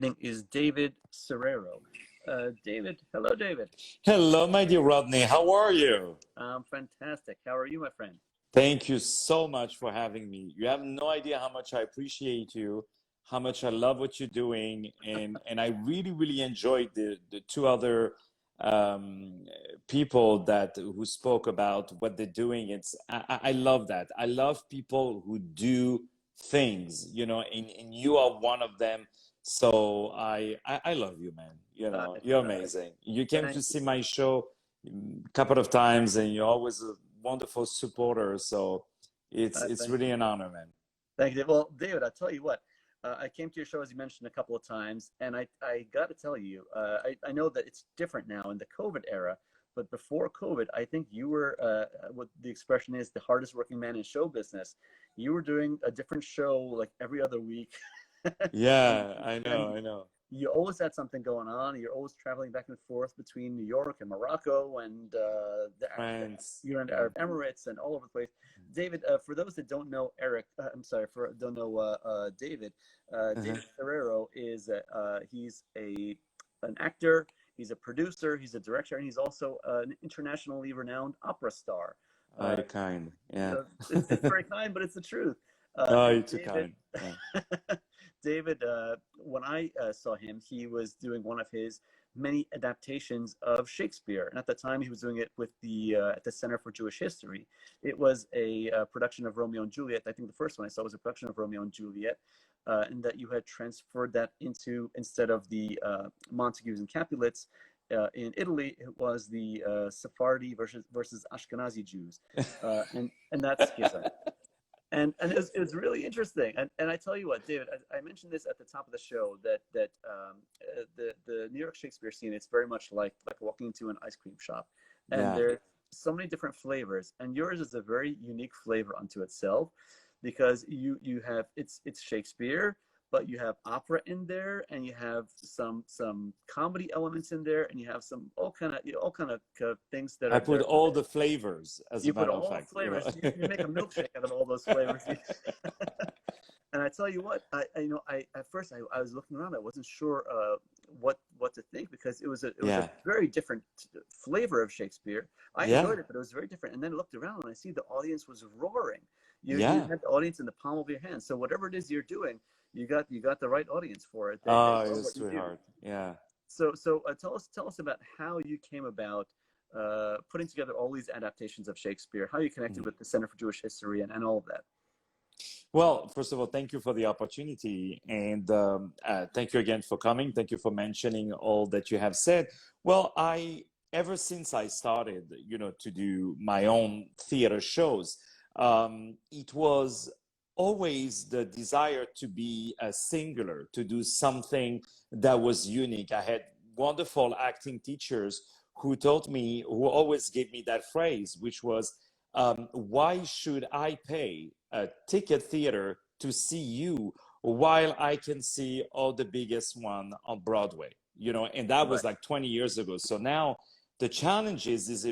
Name is David Serero. David, hello, David. Hello, my dear Rodney. How are you? I'm fantastic. How are you, my friend? Thank you so much for having me. You have no idea how much I appreciate you, how much I love what you're doing, and I really, really enjoyed the two other um, people that who spoke about what they're doing. I love that. I love people who do things, and you are one of them. So I love you, man. Uh, You're uh, amazing. You came to Thank see you. my show couple of times, and you're always a wonderful supporter. So it's Thank really you. an honor, man. Thank you. Well, David, I'll tell you what. I came to your show, as you mentioned, a couple of times, and I got to tell you, I know that it's different now in the COVID era, but before COVID, I think you were, what the expression is, the hardest working man in show business. You were doing a different show like every other week. and, Yeah, I know, and I know. you always had something going on. You're always traveling back and forth between New York and Morocco and Friends, you're in the yeah. Arab Emirates and all over the place. David, for those that don't know Eric, I'm sorry, for don't know David, Uh-huh. David Serero is he's an actor, he's a producer, he's a director, and he's also an internationally renowned opera star. Oh, Uh, you're kind. Yeah. it's very kind, but it's the truth. Oh, And you're too David, kind. Yeah. David, when I saw him, he was doing one of his many adaptations of Shakespeare, and at the time he was doing it with the at the Center for Jewish History. It was a production of Romeo and Juliet. I think the first one I saw was a production of Romeo and Juliet, and that you had transferred that into, instead of the Montagues and Capulets. In Italy, it was the Sephardi versus Ashkenazi Jews, and that schism. And it was really interesting. And I tell you what, David, I mentioned this at the top of the show that the New York Shakespeare scene, it's very much like walking into an ice cream shop, and Yeah. there's so many different flavors, and yours is a very unique flavor unto itself, because you have it's Shakespeare, but you have opera in there, and you have some comedy elements in there, and you have some all kind of things that I are put there. all the flavors, as a You put matter of all fact. flavors. You make a milkshake out of all those flavors. And I tell you what, I at first I was looking around. I wasn't sure what to think, because it was a Yeah. very different flavor of Shakespeare. I enjoyed Yeah. it, but it was very different. And then I looked around and I see the audience was roaring. You Yeah. had the audience in the palm of your hand. So whatever it is you're doing, you got the right audience for it. They Oh, love you're a what you do. sweetheart. Yeah. So tell us about how you came about putting together all these adaptations of Shakespeare, how you connected with the Center for Jewish History and all of that. Well, first of all, thank you for the opportunity, and thank you again for coming. Thank you for mentioning all that you have said. Well, I ever since I started, to do my own theater shows, it was always the desire to be a singular, to do something that was unique. I had wonderful acting teachers who taught me, who always gave me that phrase, which was, why should I pay a ticket theater to see you while I can see all the biggest one on Broadway? And that Right. was like 20 years ago. So now the challenges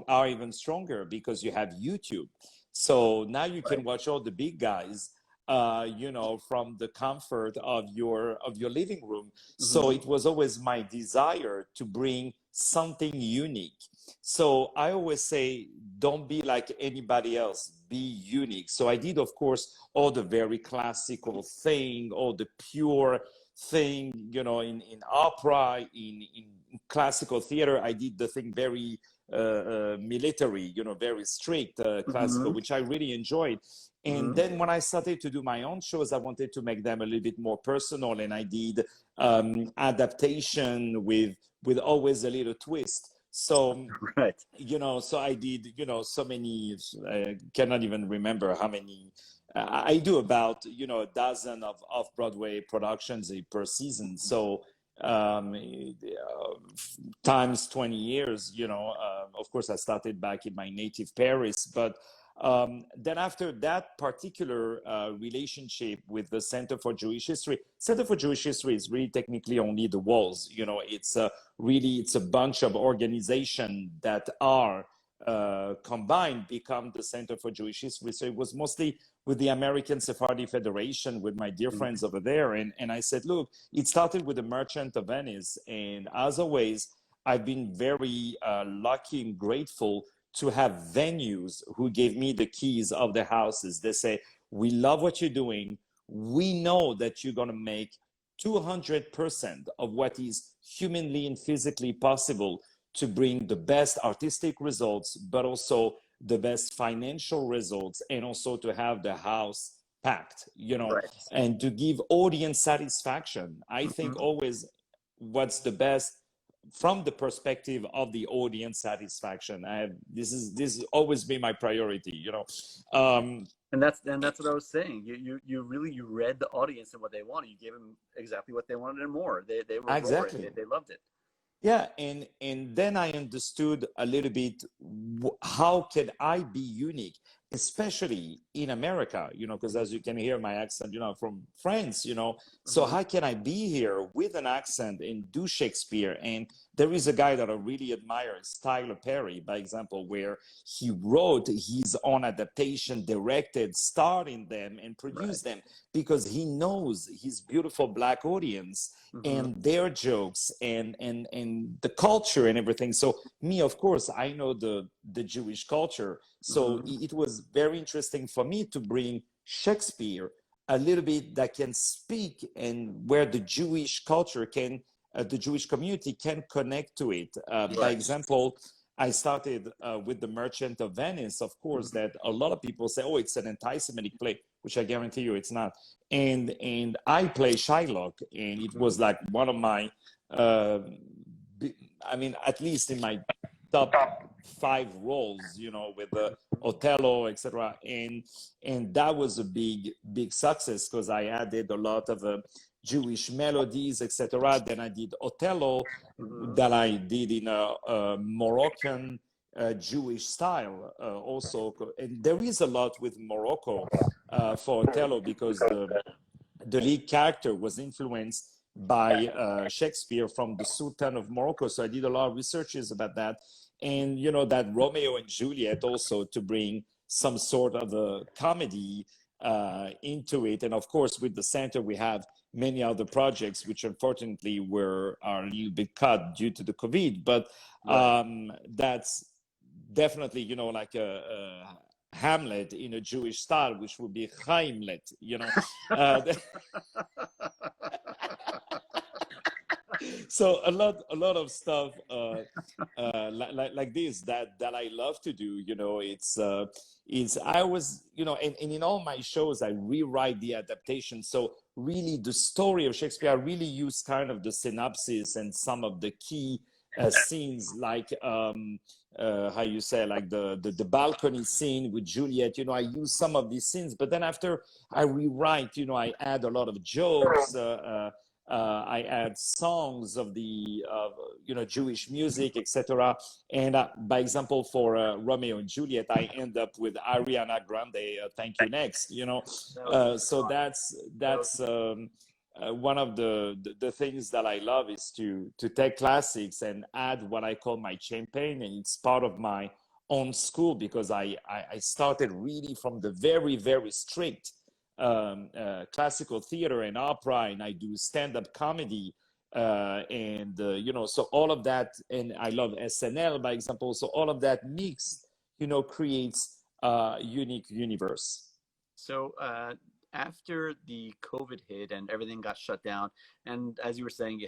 are even stronger because you have YouTube. So now you can Right. watch all the big guys, from the comfort of your living room. So Hmm. it was always my desire to bring something unique. So I always say, don't be like anybody else, be unique. So I did, of course, all the very classical thing, all the pure thing, in opera, in classical theater. I did the thing very military, very strict, classical, Hmm. which I really enjoyed. And Hmm. then when I started to do my own shows, I wanted to make them a little bit more personal, and I did adaptation with always a little twist. So Right. so I did, so many, I cannot even remember how many. I do about, a dozen of off-Broadway productions per season. So times 20 years, of course, I started back in my native Paris, but then after that particular relationship with the Center for Jewish History is really technically only the walls. It's a bunch of organizations that are combined become the Center for Jewish History. So it was mostly with the American Sephardi Federation, with my dear friends over there. And I said, look, it started with the Merchant of Venice. And as always, I've been very lucky and grateful to have venues who gave me the keys of the houses. They say, we love what you're doing. We know that you're going to make 200% of what is humanly and physically possible to bring the best artistic results, but also the best financial results, and also to have the house packed, Right. and to give audience satisfaction. I think always what's the best from the perspective of the audience satisfaction. This has always been my priority. And that's what I was saying. You really read the audience and what they wanted. You gave them exactly what they wanted and more. They were Exactly. roaring. They loved it. Yeah, and then I understood a little bit how can I be unique, especially in America, because as you can hear my accent, from France, So how can I be here with an accent and do Shakespeare? And there is a guy that I really admire, is Tyler Perry, by example, where he wrote his own adaptation, directed, starred in them, and produced them because he knows his beautiful Black audience and their jokes and the culture and everything. So me, of course, I know the Jewish culture. So it was very interesting for me to bring Shakespeare a little bit that can speak and where the Jewish culture can, the Jewish community can connect to it. By example, I started with The Merchant of Venice, of course, that a lot of people say, oh, it's an anti-Semitic play, which I guarantee you it's not. And I play Shylock, and it was like one of my, at least in my top 5 roles, with Othello, etc. And that was a big success because I added a lot of Jewish melodies, etc. Then I did Othello, that I did in a Moroccan Jewish style also. And there is a lot with Morocco for Othello because the lead character was influenced by Shakespeare from the Sultan of Morocco. So I did a lot of researches about that. And, that Romeo and Juliet also to bring some sort of a comedy into it. And of course, with the center, we have many other projects, which unfortunately are a little bit cut due to the COVID. But that's definitely, like a Hamlet in a Jewish style, which would be Chaimlet, So a lot of stuff like this that I love to do. It's I was and in all my shows I rewrite the adaptation. So really the story of Shakespeare, I really use kind of the synopsis and some of the key scenes, like how you say, like the balcony scene with Juliet. I use some of these scenes, but then after I rewrite, I add a lot of jokes. I add songs of the Jewish music, etc. And by example, for Romeo and Juliet, I end up with Ariana Grande. Thank you next. So that's one of the things that I love is to take classics and add what I call my champagne, and it's part of my own school because I started really from the very, very strict classical theater and opera, and I do stand-up comedy, so all of that, and I love SNL, by example. So all of that mixed, creates a unique universe. So after the COVID hit and everything got shut down, and as you were saying,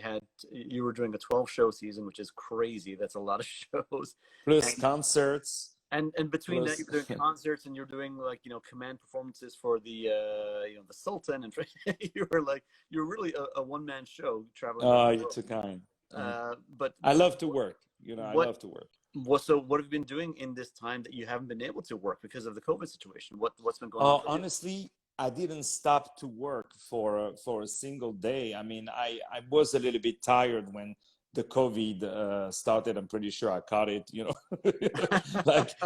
you were doing a 12-show season, which is crazy. That's a lot of shows. Plus concerts. And between that, you're doing concerts and you're doing command performances for the the Sultan, and you're really a one-man show traveling. Oh, you're too kind. But I love to work. I love to work. So what have you been doing in this time that you haven't been able to work because of the COVID situation? What's been going on? Honestly, I didn't stop to work for a single day. I mean, I was a little bit tired when the COVID started. I'm pretty sure I caught it,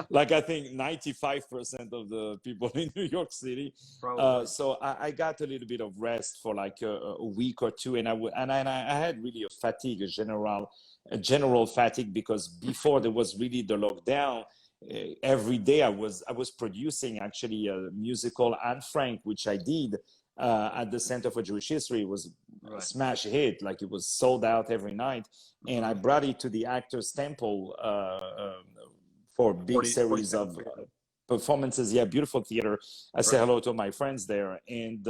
like I think 95% of the people in New York City. So I got a little bit of rest for like a week or two, and I had really a fatigue, a general fatigue, because before there was really the lockdown, every day I was producing actually a musical Anne Frank, which I did at the Center for Jewish History. It was a Right. smash hit, like it was sold out every night. And I brought it to the Actors Temple for a big 40, series 42nd of Street. performances. Yeah, beautiful theater. I say Right. hello to my friends there, and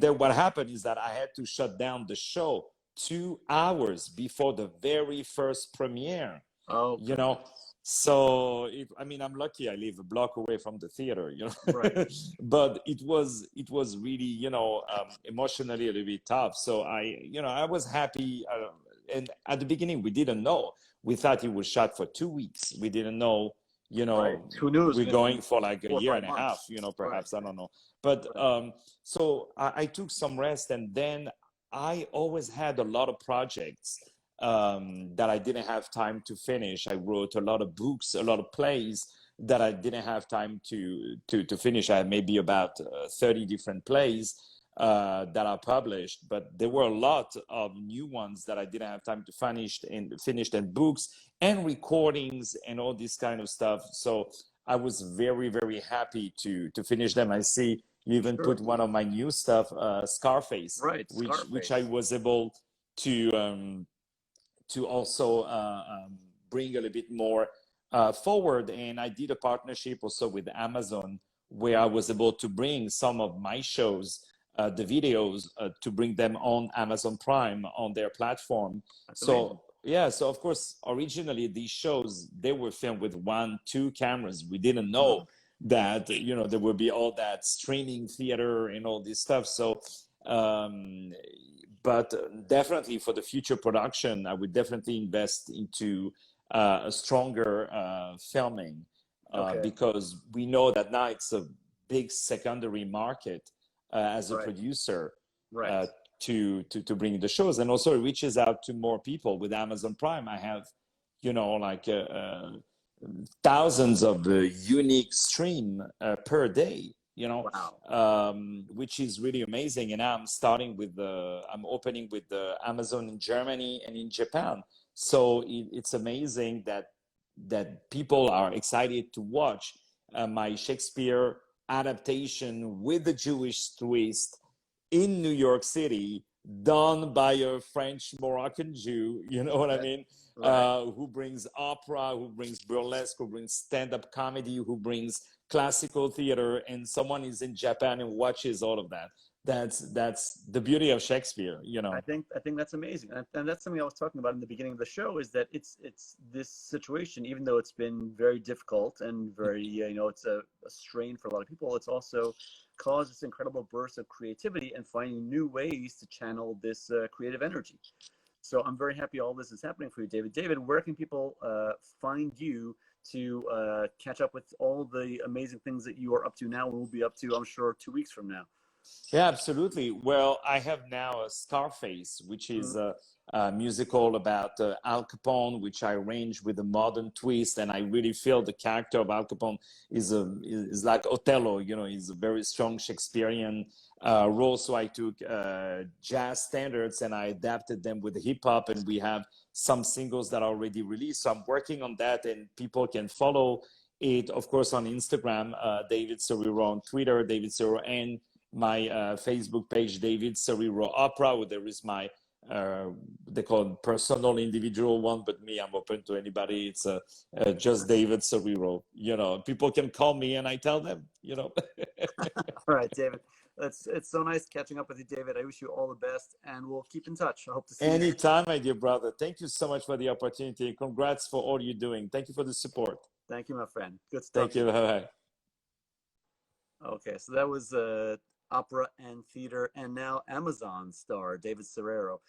then what happened is that I had to shut down the show 2 hours before the very first premiere. Oh, You know, goodness. so I mean, I'm lucky I live a block away from the theater. Right. But it was really, emotionally a little bit tough. So I was happy. And at the beginning, we didn't know. We thought it was shot for 2 weeks. We didn't know, Right. Who knew it was we're going to going be for like a 4 or year 5 and a half, months? Right. perhaps, I don't know. But Right. so I took some rest, and then I always had a lot of projects that I didn't have time to finish. I wrote a lot of books, a lot of plays that I didn't have time to finish. I had maybe about 30 different plays that are published, but there were a lot of new ones that I didn't have time to finish, and books and recordings and all this kind of stuff. So I was very, very happy to finish them. I see you even Sure. put one of my new stuff, Scarface, Right. which I Scarface. was able to also bring a little bit more forward. And I did a partnership also with Amazon, where I was able to bring some of my shows, the videos, to bring them on Amazon Prime on their platform. That's amazing. So yeah, so of course, originally these shows, they were filmed with 1, 2 cameras. We didn't know that, there would be all that streaming theater and all this stuff. So um, but definitely for the future production, I would definitely invest into a stronger filming, Okay. because we know that now it's a big secondary market as a Right. producer, Right. uh, to bring the shows, and also it reaches out to more people with Amazon Prime. I have, like thousands of unique stream per day, Wow. which is really amazing. And now I'm opening with the Amazon in Germany and in Japan. So it's amazing that people are excited to watch my Shakespeare adaptation with the Jewish twist in New York City, done by a French Moroccan Jew. You know what I Okay. mean? Right. Who brings opera, who brings burlesque, who brings stand-up comedy, who brings classical theater, and someone is in Japan and watches all of that. That's the beauty of Shakespeare. I think that's amazing, and that's something I was talking about in the beginning of the show. Is that it's this situation, even though it's been very difficult and very it's a strain for a lot of people. It's also caused this incredible burst of creativity and finding new ways to channel this creative energy. So I'm very happy all this is happening for you, David. David, where can people find you to catch up with all the amazing things that you are up to now, and will be up to, I'm sure, 2 weeks from now? Yeah, absolutely. Well, I have now a Scarface, which is a musical about Al Capone, which I arrange with a modern twist, and I really feel the character of Al Capone is like Othello. He's a very strong Shakespearean role. So I took jazz standards and I adapted them with hip hop, and we have some singles that are already released. So I'm working on that, and people can follow it, of course, on Instagram, David Serero, on Twitter, David Serero, and my Facebook page, David Serero Opera, where there is my they call it personal individual one, but me, I'm open to anybody. It's just David Serero. People can call me and I tell them. All right, David. It's so nice catching up with you, David. I wish you all the best, and we'll keep in touch. I hope to see you. Anytime, my dear brother. Thank you so much for the opportunity. Congrats for all you're doing. Thank you for the support. Thank you, my friend. Good stuff. Thank you. Bye-bye. Okay, so that was opera and theater, and now Amazon star David Serero.